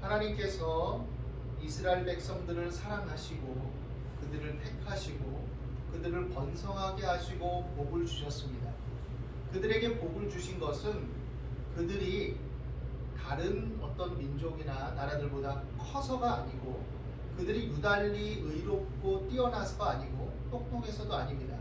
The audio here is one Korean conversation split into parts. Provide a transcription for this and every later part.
하나님께서 이스라엘 백성들을 사랑하시고 그들을 택하시고 그들을 번성하게 하시고 복을 주셨습니다. 그들에게 복을 주신 것은 그들이 다른 어떤 민족이나 나라들보다 커서가 아니고 그들이 유달리 의롭고 뛰어나서가 아니고 똑똑해서도 아닙니다.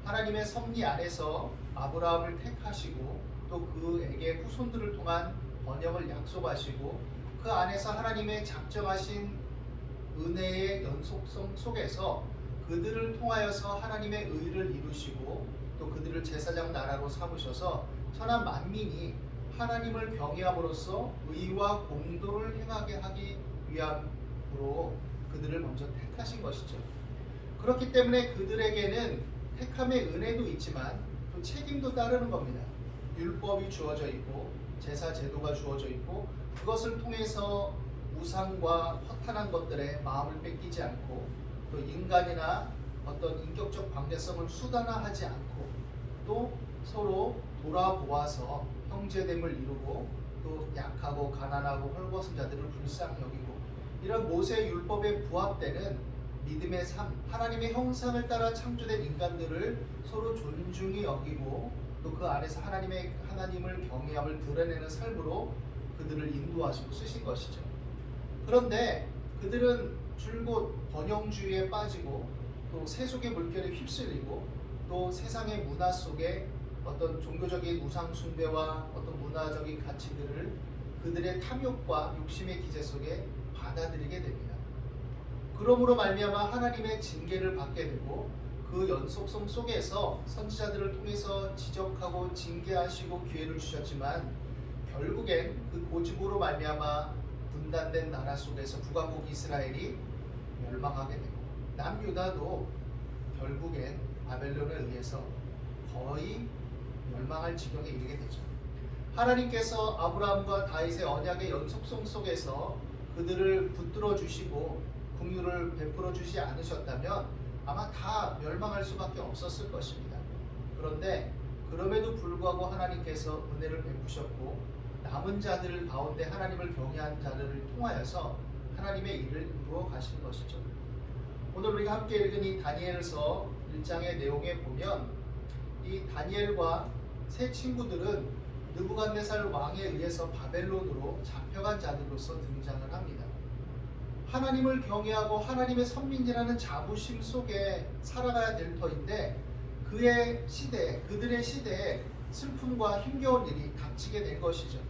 하나님의 섭리 안에서 아브라함을 택하시고 또 그에게 후손들을 통한 번영을 약속하시고 그 안에서 하나님의 작정하신 은혜의 연속성 속에서 그들을 통하여서 하나님의 의를 이루시고 또 그들을 제사장 나라로 삼으셔서 천한 만민이 하나님을 경외함으로써 의와 공도를 행하게 하기 위함으로 그들을 먼저 택하신 것이죠. 그렇기 때문에 그들에게는 택함의 은혜도 있지만 또 책임도 따르는 겁니다. 율법이 주어져 있고 제사 제도가 주어져 있고 그것을 통해서 우상과 허탄한 것들에 마음을 뺏기지 않고 또 인간이나 어떤 인격적 관계성을 수단화하지 않고 또 서로 돌아보아서 형제됨을 이루고 또 약하고 가난하고 헐벗은 자들을 불쌍히 여기고 이런 모세의 율법에 부합되는 믿음의 삶, 하나님의 형상을 따라 창조된 인간들을 서로 존중히 여기고 또 그 안에서 하나님을 경외함을 드러내는 삶으로 그들을 인도하시고 쓰신 것이죠. 그런데 그들은 줄곧 번영주의에 빠지고 또 세속의 물결에 휩쓸리고 또 세상의 문화 속에 어떤 종교적인 우상 숭배와 어떤 문화적인 가치들을 그들의 탐욕과 욕심의 기제 속에 받아들이게 됩니다. 그러므로 말미암아 하나님의 징계를 받게 되고 그 연속성 속에서 선지자들을 통해서 지적하고 징계하시고 기회를 주셨지만 결국엔 그 고집으로 말미암아 분단된 나라 속에서 북왕국 이스라엘이 멸망하게 되고 남유다도 결국엔 바벨론에 의해서 거의 멸망할 지경에 이르게 되죠. 하나님께서 아브라함과 다윗의 언약의 연속성 속에서 그들을 붙들어 주시고 긍휼을 베풀어 주지 않으셨다면 아마 다 멸망할 수밖에 없었을 것입니다. 그런데 그럼에도 불구하고 하나님께서 은혜를 베푸셨고 남은 자들 가운데 하나님을 경외한 자들을 통하여서 하나님의 일을 이루어 가신 것이죠. 오늘 우리가 함께 읽은 이 다니엘서 1장의 내용에 보면 이 다니엘과 세 친구들은 느부갓네살 왕에 의해서 바벨론으로 잡혀간 자들로서 등장을 합니다. 하나님을 경외하고 하나님의 선민이라는 자부심 속에 살아가야 될 터인데 그들의 시대에 슬픔과 힘겨운 일이 닥치게 된 것이죠.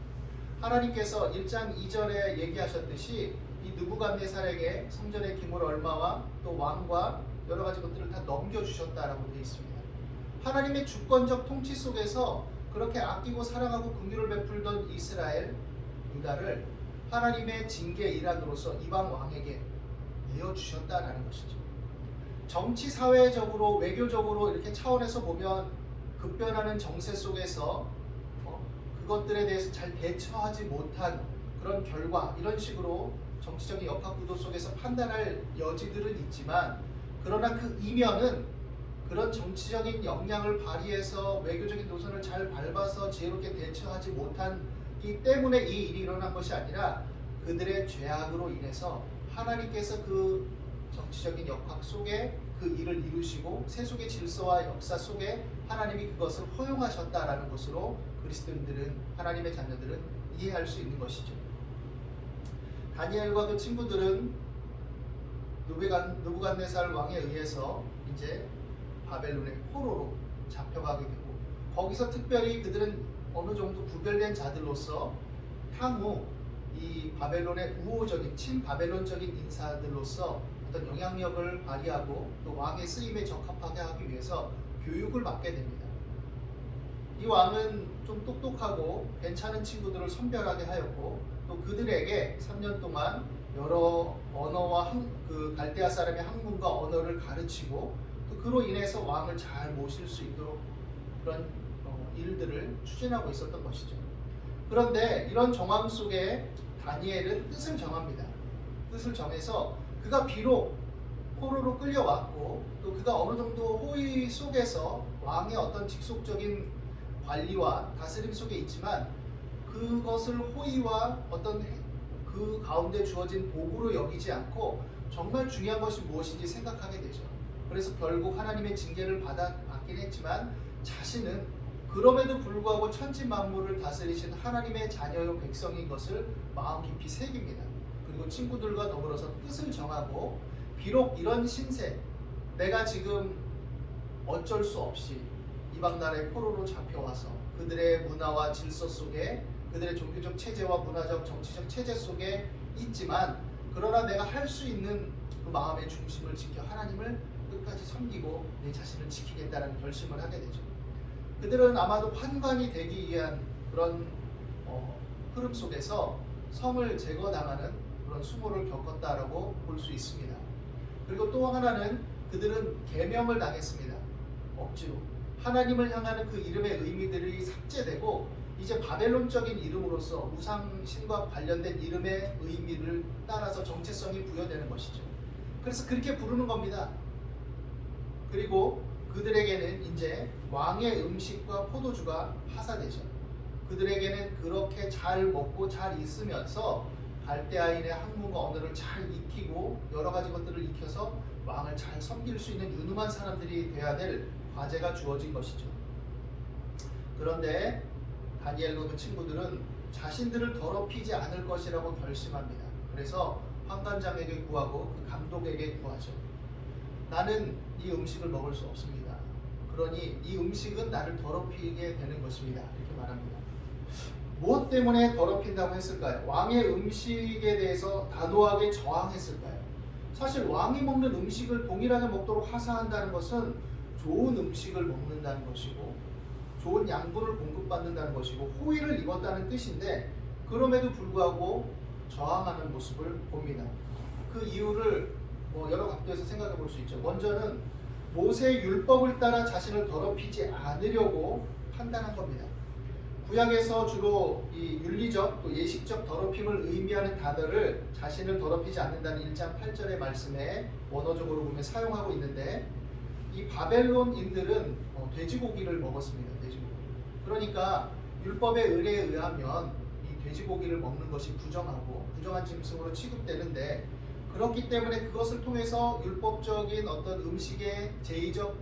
하나님께서 1장 2절에 얘기하셨듯이 이 느부갓네살에게 성전의 기물 얼마와 또 왕과 여러 가지 것들을 다 넘겨주셨다라고 되어 있습니다. 하나님의 주권적 통치 속에서 그렇게 아끼고 사랑하고 긍휼을 베풀던 이스라엘 유다를 하나님의 징계 일환으로서 이방 왕에게 내어주셨다라는 것이죠. 정치 사회적으로 외교적으로 이렇게 차원에서 보면 급변하는 정세 속에서 그것들에 대해서 잘 대처하지 못한 그런 결과 이런 식으로 정치적인 역학구도 속에서 판단할 여지들은 있지만 그러나 그 이면은 그런 정치적인 역량을 발휘해서 외교적인 노선을 잘 밟아서 지혜롭게 대처하지 못한 이 때문에 이 일이 일어난 것이 아니라 그들의 죄악으로 인해서 하나님께서 그 정치적인 역학 속에 그 일을 이루시고 세속의 질서와 역사 속에 하나님이 그것을 허용하셨다라는 것으로 그리스도인들은 하나님의 자녀들은 이해할 수 있는 것이죠. 다니엘과 그 친구들은 느부갓네살 왕에 의해서 이제 바벨론의 포로로 잡혀가게 되고 거기서 특별히 그들은 어느 정도 구별된 자들로서 향후 이 바벨론의 우호적인 친바벨론적인 인사들로서 어떤 영향력을 발휘하고 또 왕의 쓰임에 적합하게 하기 위해서 교육을 받게 됩니다. 이 왕은 좀 똑똑하고 괜찮은 친구들을 선별하게 하였고 또 그들에게 3년 동안 여러 언어와 그 갈대아 사람의 학문과 언어를 가르치고 또 그로 인해서 왕을 잘 모실 수 있도록 그런 일들을 추진하고 있었던 것이죠. 그런데 이런 정황 속에 다니엘은 뜻을 정합니다. 뜻을 정해서 그가 비록 포로로 끌려왔고 또 그가 어느 정도 호의 속에서 왕의 어떤 직속적인 관리와 다스림 속에 있지만 그것을 호의와 어떤 그 가운데 주어진 복으로 여기지 않고 정말 중요한 것이 무엇인지 생각하게 되죠. 그래서 결국 하나님의 징계를 받긴 했지만 자신은 그럼에도 불구하고 천지 만물을 다스리신 하나님의 자녀요 백성인 것을 마음 깊이 새깁니다. 그리고 친구들과 더불어서 뜻을 정하고 비록 이런 신세, 내가 지금 어쩔 수 없이 이방 나라의 포로로 잡혀와서 그들의 문화와 질서 속에 그들의 종교적 체제와 문화적 정치적 체제 속에 있지만 그러나 내가 할 수 있는 그 마음의 중심을 지켜 하나님을 끝까지 섬기고 내 자신을 지키겠다는 결심을 하게 되죠. 그들은 아마도 환관이 되기 위한 그런 흐름 속에서 성을 제거당하는 그런 수모를 겪었다라고 볼 수 있습니다. 그리고 또 하나는 그들은 계명을 당했습니다. 억지로 하나님을 향하는 그 이름의 의미들이 삭제되고 이제 바벨론적인 이름으로서 우상신과 관련된 이름의 의미를 따라서 정체성이 부여되는 것이죠. 그래서 그렇게 부르는 겁니다. 그리고 그들에게는 이제 왕의 음식과 포도주가 하사되죠. 그들에게는 그렇게 잘 먹고 잘 있으면서 갈대아인의 학문과 언어를 잘 익히고 여러 가지 것들을 익혀서 왕을 잘 섬길 수 있는 유능한 사람들이 돼야 될 과제가 주어진 것이죠. 그런데 다니엘과 그 친구들은 자신들을 더럽히지 않을 것이라고 결심합니다. 그래서 환관장에게 구하고 그 감독에게 구하죠. 나는 이 음식을 먹을 수 없습니다. 그러니 이 음식은 나를 더럽히게 되는 것입니다. 이렇게 말합니다. 무엇 때문에 더럽힌다고 했을까요? 왕의 음식에 대해서 단호하게 저항했을까요? 사실 왕이 먹는 음식을 동일하게 먹도록 하사한다는 것은 좋은 음식을 먹는다는 것이고 좋은 양분을 공급받는다는 것이고 호의를 입었다는 뜻인데 그럼에도 불구하고 저항하는 모습을 봅니다. 그 이유를 여러 각도에서 생각해 볼 수 있죠. 먼저는 모세의 율법을 따라 자신을 더럽히지 않으려고 판단한 겁니다. 구약에서 주로 이 윤리적 또 예식적 더럽힘을 의미하는 단어를 자신을 더럽히지 않는다는 1장 8절의 말씀에 원어적으로 보면 사용하고 있는데 이 바벨론인들은 돼지고기를 먹었습니다. 돼지고기. 그러니까 율법의 의례에 의하면 이 돼지고기를 먹는 것이 부정하고 부정한 짐승으로 취급되는데 그렇기 때문에 그것을 통해서 율법적인 어떤 음식의 제의적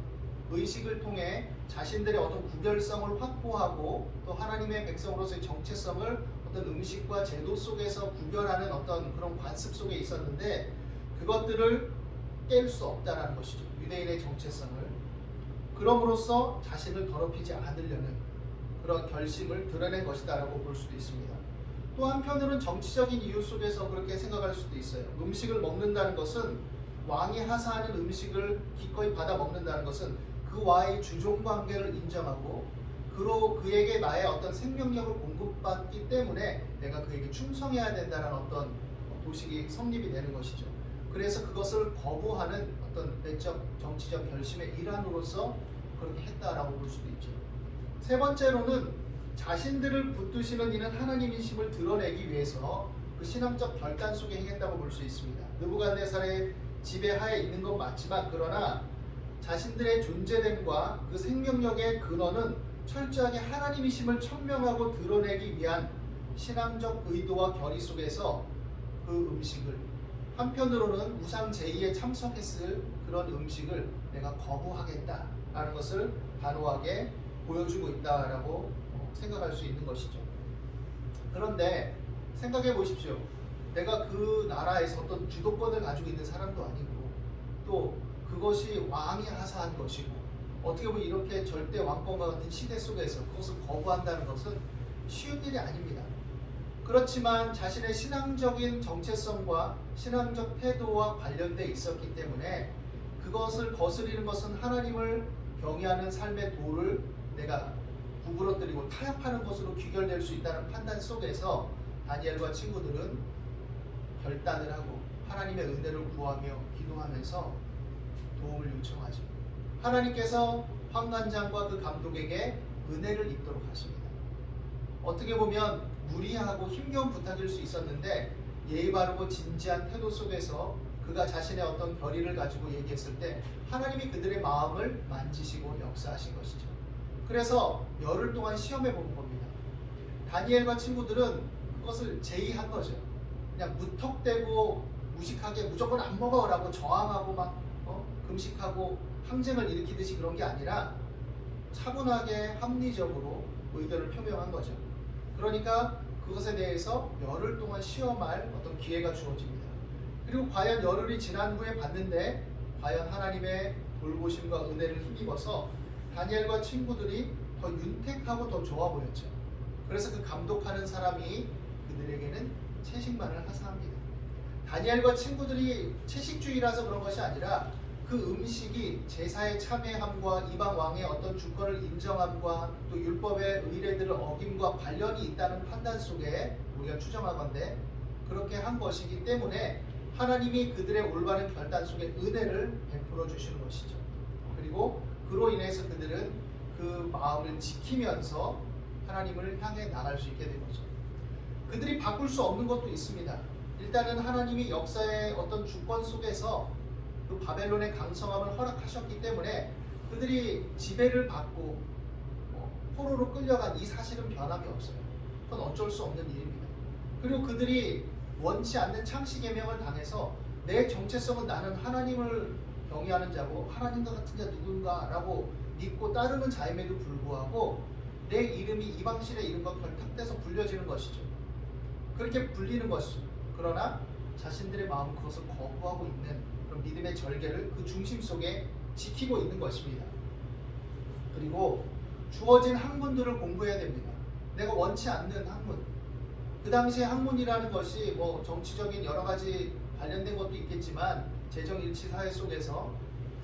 의식을 통해 자신들의 어떤 구별성을 확보하고 또 하나님의 백성으로서의 정체성을 어떤 음식과 제도 속에서 구별하는 어떤 그런 관습 속에 있었는데 그것들을 깰 수 없다는 것이죠. 유대인의 정체성을. 그럼으로써 자신을 더럽히지 않으려는 그런 결심을 드러낸 것이다라고 볼 수도 있습니다. 또 한편으로는 정치적인 이유 속에서 그렇게 생각할 수도 있어요. 음식을 먹는다는 것은 왕이 하사하는 음식을 기꺼이 받아 먹는다는 것은 그와의 주종 관계를 인정하고 그에게 나의 어떤 생명력을 공급받기 때문에 내가 그에게 충성해야 된다는 어떤 도식이 성립이 되는 것이죠. 그래서 그것을 거부하는 어떤 내적 정치적 결심의 일환으로서 그렇게 했다라고 볼 수도 있죠. 세 번째로는 자신들을 붙드시는 이는 하나님이심을 드러내기 위해서 그 신앙적 결단 속에 행했다고 볼 수 있습니다. 느부갓네살의 지배하에 있는 건 맞지만 그러나 자신들의 존재됨과 그 생명력의 근원은 철저하게 하나님이심을 천명하고 드러내기 위한 신앙적 의도와 결의 속에서 그 음식을 한편으로는 우상 제의에 참석했을 그런 음식을 내가 거부하겠다라는 것을 단호하게 보여주고 있다라고 생각할 수 있는 것이죠. 그런데 생각해 보십시오. 내가 그 나라에서 어떤 주도권을 가지고 있는 사람도 아니고 또 그것이 왕이 하사한 것이고 어떻게 보면 이렇게 절대 왕권과 같은 시대 속에서 그것을 거부한다는 것은 쉬운 일이 아닙니다. 그렇지만 자신의 신앙적인 정체성과 신앙적 태도와 관련돼 있었기 때문에 그것을 거스리는 것은 하나님을 경외하는 삶의 도를 내가 구부러뜨리고 타협하는 것으로 귀결될 수 있다는 판단 속에서 다니엘과 친구들은 결단을 하고 하나님의 은혜를 구하며 기도하면서 도움을 요청하죠. 하나님께서 환관장과 그 감독에게 은혜를 입도록 하십니다. 어떻게 보면 무리하고 힘겨운 부탁일 수 있었는데 예의 바르고 진지한 태도 속에서 그가 자신의 어떤 결의를 가지고 얘기했을 때 하나님이 그들의 마음을 만지시고 역사하신 것이죠. 그래서 열흘 동안 시험해 본 겁니다. 다니엘과 친구들은 그것을 제의한 거죠. 그냥 무턱대고 무식하게 무조건 안 먹어라고 저항하고 막 금식하고 항쟁을 일으키듯이 그런 게 아니라 차분하게 합리적으로 의견을 표명한 거죠. 그러니까 그것에 대해서 열흘 동안 시험할 어떤 기회가 주어집니다. 그리고 과연 열흘이 지난 후에 봤는데 과연 하나님의 돌보심과 은혜를 힘입어서 다니엘과 친구들이 더 윤택하고 더 좋아 보였죠. 그래서 그 감독하는 사람이 그들에게는 채식만을 하사합니다. 다니엘과 친구들이 채식주의라서 그런 것이 아니라 그 음식이 제사에 참여함과 이방 왕의 어떤 주권을 인정함과 또 율법의 의례들을 어김과 관련이 있다는 판단 속에 우리가 추정하건대 그렇게 한 것이기 때문에 하나님이 그들의 올바른 결단 속에 은혜를 베풀어 주시는 것이죠. 그리고 그로 인해서 그들은 그 마음을 지키면서 하나님을 향해 나갈 수 있게 된 거죠. 그들이 바꿀 수 없는 것도 있습니다. 일단은 하나님이 역사의 어떤 주권 속에서 그 바벨론의 강성함을 허락하셨기 때문에 그들이 지배를 받고 포로로 끌려간 이 사실은 변함이 없어요. 그건 어쩔 수 없는 일입니다. 그리고 그들이 원치 않는 창시계명을 당해서 내 정체성은 나는 하나님을 경외하는 자고 하나님과 같은 자 누군가라고 믿고 따르는 자임에도 불구하고 내 이름이 이방신의 이름과 결탁돼서 불려지는 것이죠. 그렇게 불리는 것이죠. 그러나 자신들의 마음은 그것을 거부하고 있는 그런 믿음의 절개를 그 중심 속에 지키고 있는 것입니다. 그리고 주어진 학문들을 공부해야 됩니다. 내가 원치 않는 학문. 그 당시에 학문이라는 것이 정치적인 여러 가지 관련된 것도 있겠지만 재정일치 사회 속에서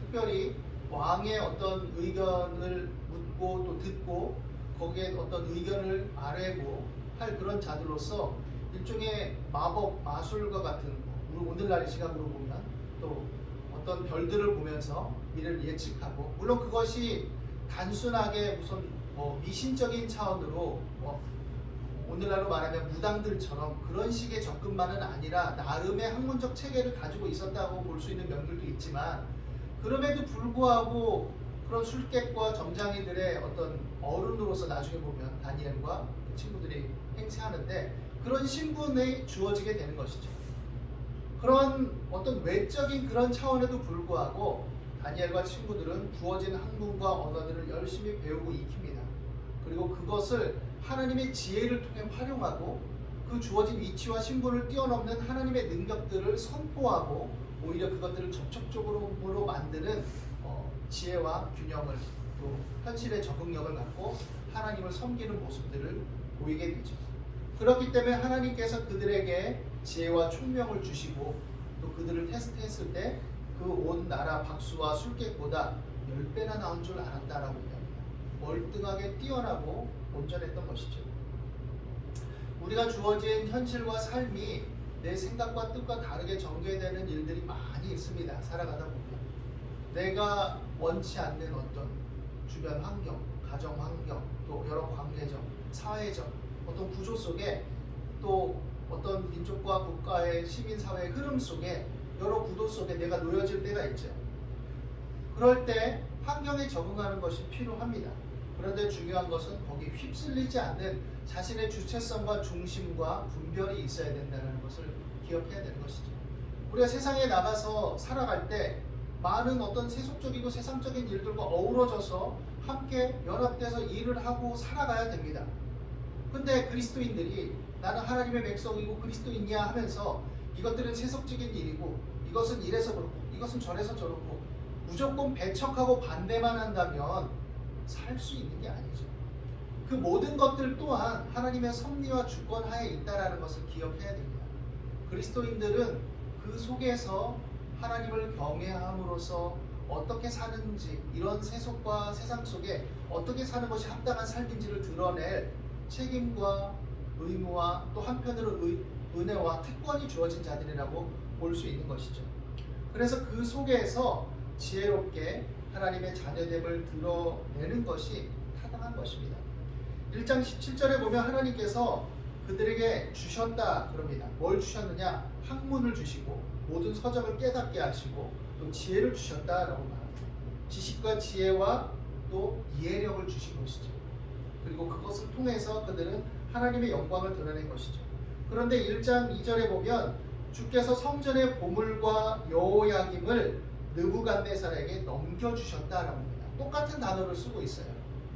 특별히 왕의 어떤 의견을 묻고 또 듣고 거기에 어떤 의견을 아뢰고 할 그런 자들로서 일종의 마법, 마술과 같은 오늘날의 시각으로 보면 또 어떤 별들을 보면서 미래를 예측하고 물론 그것이 단순하게 무슨 미신적인 차원으로 오늘날로 말하면 무당들처럼 그런 식의 접근만은 아니라 나름의 학문적 체계를 가지고 있었다고 볼 수 있는 면들도 있지만 그럼에도 불구하고 그런 술객과 점장이들의 어떤 어른으로서 나중에 보면 다니엘과 그 친구들이 행세하는데 그런 신분이 주어지게 되는 것이죠. 그런 어떤 외적인 그런 차원에도 불구하고 다니엘과 친구들은 주어진 학문과 언어들을 열심히 배우고 익힙니다. 그리고 그것을 하나님의 지혜를 통해 활용하고 그 주어진 위치와 신분을 뛰어넘는 하나님의 능력들을 선포하고 오히려 그것들을 접촉적으로 만드는 지혜와 균형을 또 현실의 적응력을 갖고 하나님을 섬기는 모습들을 보이게 되죠. 그렇기 때문에 하나님께서 그들에게 지혜와 총명을 주시고 또 그들을 테스트했을 때 그 온 나라 박수와 술객보다 10배나 나온 줄 알았다라고 얘기합니다. 월등하게 뛰어나고 온전했던 것이죠. 우리가 주어진 현실과 삶이 내 생각과 뜻과 다르게 전개되는 일들이 많이 있습니다. 살아가다 보면 내가 원치 않는 어떤 주변 환경, 가정 환경, 또 여러 관계적, 사회적 어떤 구조 속에 또 어떤 민족과 국가의 시민사회의 흐름 속에 여러 구도 속에 내가 놓여질 때가 있죠. 그럴 때 환경에 적응하는 것이 필요합니다. 그런데 중요한 것은 거기에 휩쓸리지 않는 자신의 주체성과 중심과 분별이 있어야 된다는 것을 기억해야 되는 것이죠. 우리가 세상에 나가서 살아갈 때 많은 어떤 세속적이고 세상적인 일들과 어우러져서 함께 연합돼서 일을 하고 살아가야 됩니다. 근데 그리스도인들이 나는 하나님의 백성이고 그리스도인이야 하면서 이것들은 세속적인 일이고 이것은 이래서 그렇고 이것은 저래서 저렇고 무조건 배척하고 반대만 한다면 살 수 있는 게 아니죠. 그 모든 것들 또한 하나님의 섭리와 주권 하에 있다라는 것을 기억해야 됩니다. 그리스도인들은 그 속에서 하나님을 경외함으로써 어떻게 사는지 이런 세속과 세상 속에 어떻게 사는 것이 합당한 삶인지를 드러낼 책임과 의무와 또 한편으로 은혜와 특권이 주어진 자들이라고 볼 수 있는 것이죠. 그래서 그 속에서 지혜롭게 하나님의 자녀됨을 드러내는 것이 타당한 것입니다. 1장 17절에 보면 하나님께서 그들에게 주셨다 그럽니다. 뭘 주셨느냐? 학문을 주시고 모든 서적을 깨닫게 하시고 또 지혜를 주셨다라고 말합니다. 지식과 지혜와 또 이해력을 주신 것이죠. 그리고 그것을 통해서 그들은 하나님의 영광을 드러낸 것이죠. 그런데 1장 2절에 보면 주께서 성전의 보물과 여호야김을 느부갓네살에게 넘겨주셨다라고 합니다. 똑같은 단어를 쓰고 있어요.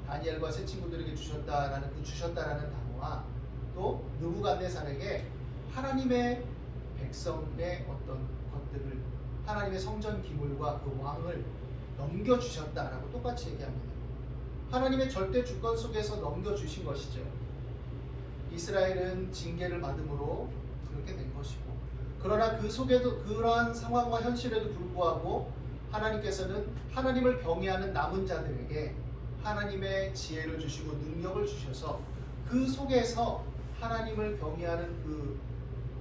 다니엘과 세 친구들에게 주셨다라는 그 주셨다라는 단어와 또 느부갓네살에게 하나님의 백성의 어떤 것들을 하나님의 성전 기물과 그 왕을 넘겨주셨다라고 똑같이 얘기합니다. 하나님의 절대 주권 속에서 넘겨주신 것이죠. 이스라엘은 징계를 받음으로 그렇게 된 것이고, 그러나 그 속에도 그러한 상황과 현실에도 불구하고 하나님께서는 하나님을 경외하는 남은 자들에게 하나님의 지혜를 주시고 능력을 주셔서 그 속에서 하나님을 경외하는 그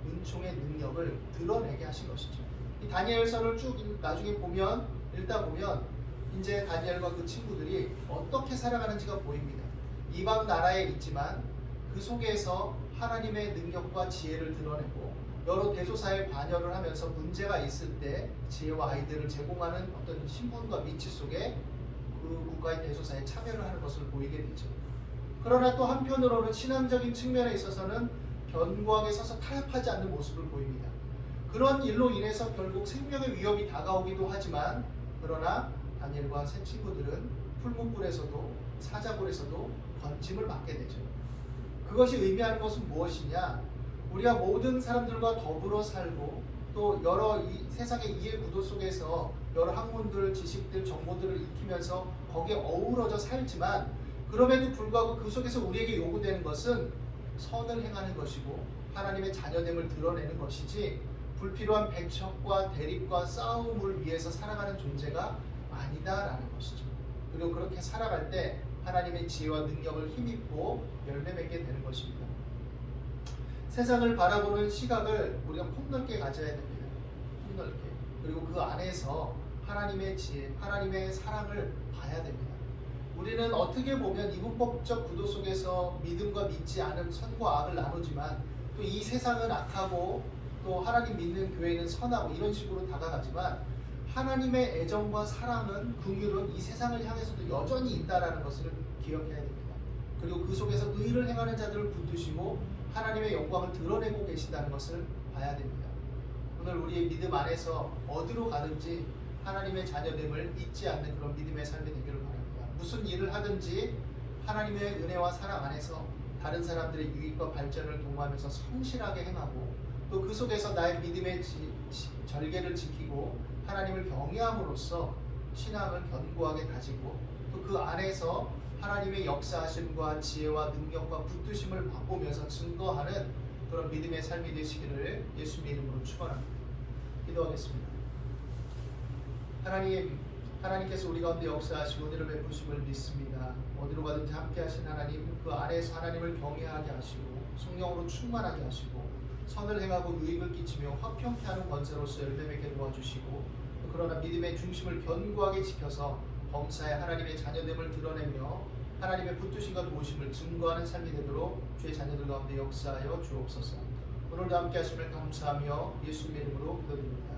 은총의 능력을 드러내게 하신 것이죠. 이 다니엘서를 쭉 나중에 보면 읽다 보면 이제 다니엘과 그 친구들이 어떻게 살아가는지가 보입니다. 이방 나라에 있지만 그 속에서 하나님의 능력과 지혜를 드러내고 여러 대소사에 관여를 하면서 문제가 있을 때 지혜와 아이디어를 제공하는 어떤 신분과 위치 속에 그 국가의 대소사에 참여를 하는 것을 보이게 되죠. 그러나 또 한편으로는 신앙적인 측면에 있어서는 견고하게 서서 타협하지 않는 모습을 보입니다. 그런 일로 인해서 결국 생명의 위협이 다가오기도 하지만, 그러나 다니엘과 세 친구들은 풀무불에서도 사자굴에서도 건짐을 받게 되죠. 그것이 의미하는 것은 무엇이냐? 우리가 모든 사람들과 더불어 살고 또 여러 이 세상의 이해 구도 속에서 여러 학문들, 지식들, 정보들을 익히면서 거기에 어우러져 살지만, 그럼에도 불구하고 그 속에서 우리에게 요구되는 것은 선을 행하는 것이고 하나님의 자녀됨을 드러내는 것이지, 불필요한 배척과 대립과 싸움을 위해서 살아가는 존재가 아니다라는 것이죠. 그리고 그렇게 살아갈 때 하나님의 지혜와 능력을 힘입고 열매 맺게 되는 것입니다. 세상을 바라보는 시각을 우리가 폭넓게 가져야 됩니다. 폭넓게. 그리고 그 안에서 하나님의 지혜, 하나님의 사랑을 봐야 됩니다. 우리는 어떻게 보면 이분법적 구도 속에서 믿음과 믿지 않음, 선과 악을 나누지만 또 이 세상은 악하고 또 하나님 믿는 교회는 선하고 이런 식으로 다가가지만, 하나님의 애정과 사랑은, 긍휼은 이 세상을 향해서도 여전히 있다라는 것을 기억해야 됩니다. 그리고 그 속에서 의를 행하는 자들을 붙드시고 하나님의 영광을 드러내고 계신다는 것을 봐야 됩니다. 오늘 우리의 믿음 안에서 어디로 가든지 하나님의 자녀됨을 잊지 않는 그런 믿음의 삶이 되기를 바랍니다. 무슨 일을 하든지 하나님의 은혜와 사랑 안에서 다른 사람들의 유익과 발전을 도모하면서 성실하게 행하고, 또 그 속에서 나의 믿음의 절개를 지키고 하나님을 경외함으로써 신앙을 견고하게 다지고, 또 그 안에서 하나님의 역사하심과 지혜와 능력과 붙드심을 맛보면서 증거하는 그런 믿음의 삶이 되시기를 예수님의 이름으로 축원합니다. 기도하겠습니다. 하나님께서 우리 가운데 역사하시고 은혜를 베푸심을 믿습니다. 어디로 가든지 함께 하신 하나님, 그 안에서 하나님을 경외하게 하시고 성령으로 충만하게 하시고 선을 행하고 유익을 끼치며 화평케 하는 권세로서 열매 맺게 도와주시고, 그러나 믿음의 중심을 견고하게 지켜서 범사에 하나님의 자녀됨을 드러내며 하나님의 붙드심과 도우심을 증거하는 삶이 되도록 주의 자녀들 가운데 역사하여 주옵소서. 오늘도 함께 하심을 감사하며 예수님의 이름으로 기도드립니다.